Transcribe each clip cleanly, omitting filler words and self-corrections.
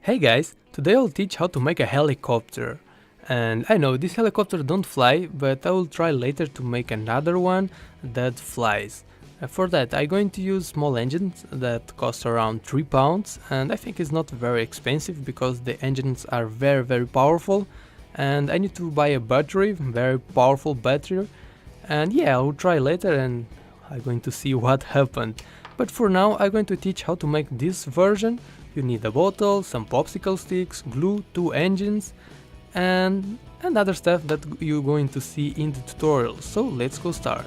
Hey guys, today I'll teach how to make a helicopter. And I know this helicopter don't fly, but I will try later to make another one that flies. For that I'm going to use small engines that cost around 3 pounds, and I think it's not very expensive because the engines are very powerful, and I need to buy a battery, very powerful battery, and yeah, I'll try later and I'm going to see what happened. But for now I'm going to teach how to make this version. You need a bottle, some popsicle sticks, glue, 2 engines, and other stuff that you're going to see in the tutorial. So let's go start.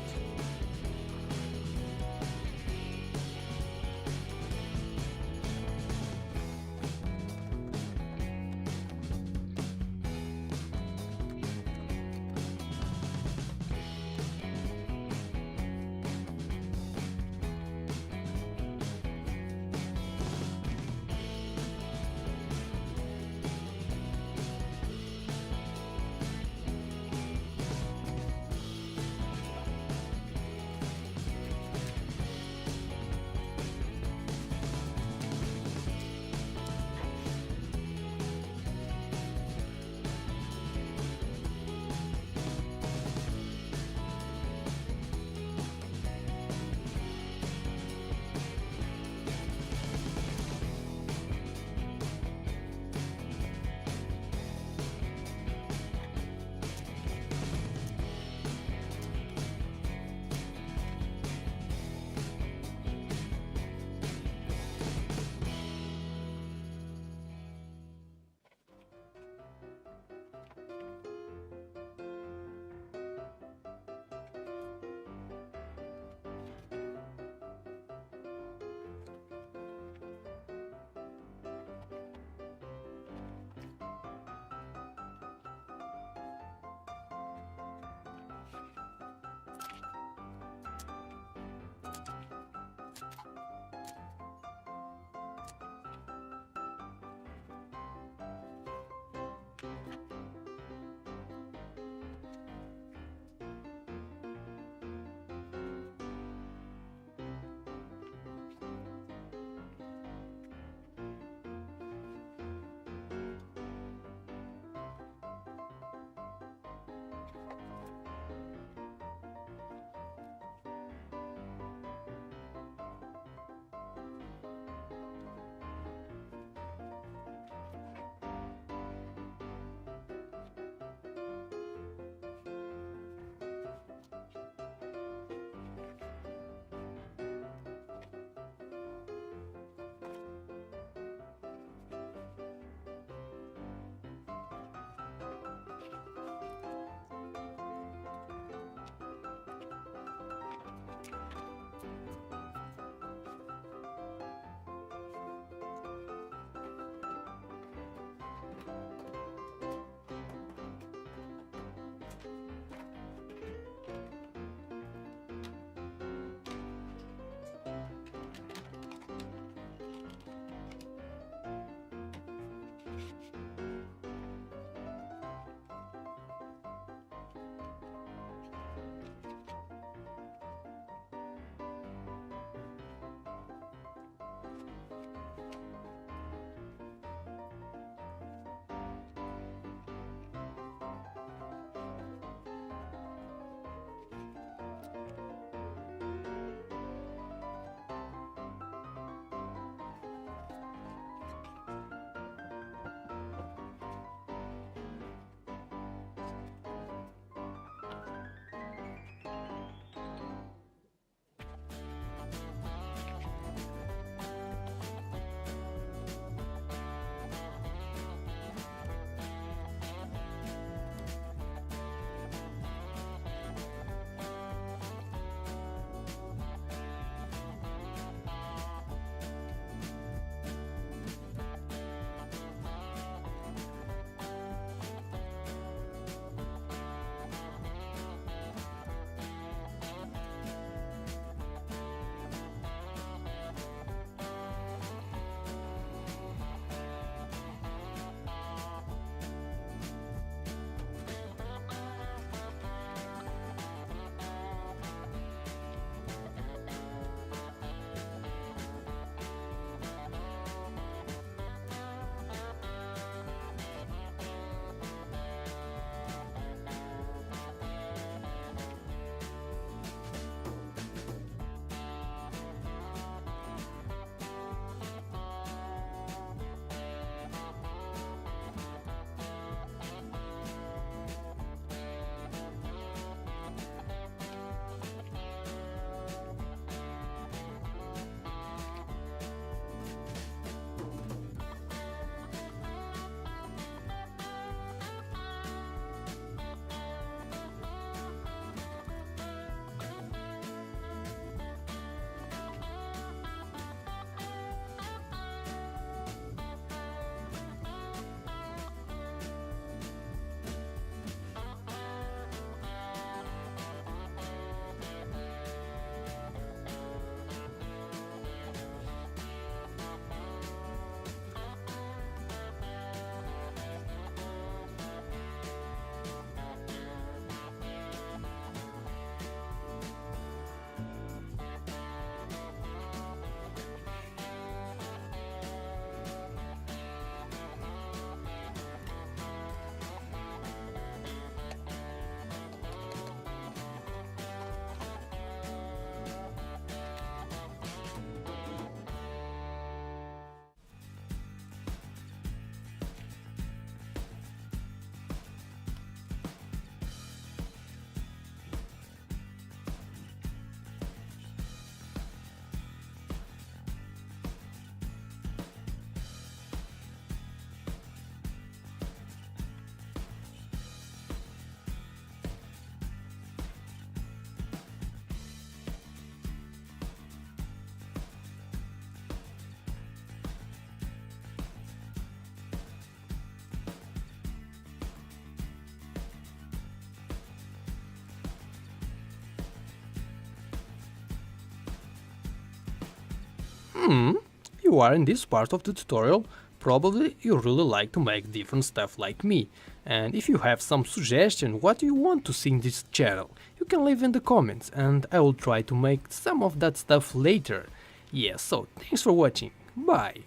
You are in this part of the tutorial, probably you really like to make different stuff like me. And if you have some suggestion what you want to see in this channel, you can leave in the comments and I will try to make some of that stuff later. Yeah, so thanks for watching. Bye.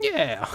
Yeah.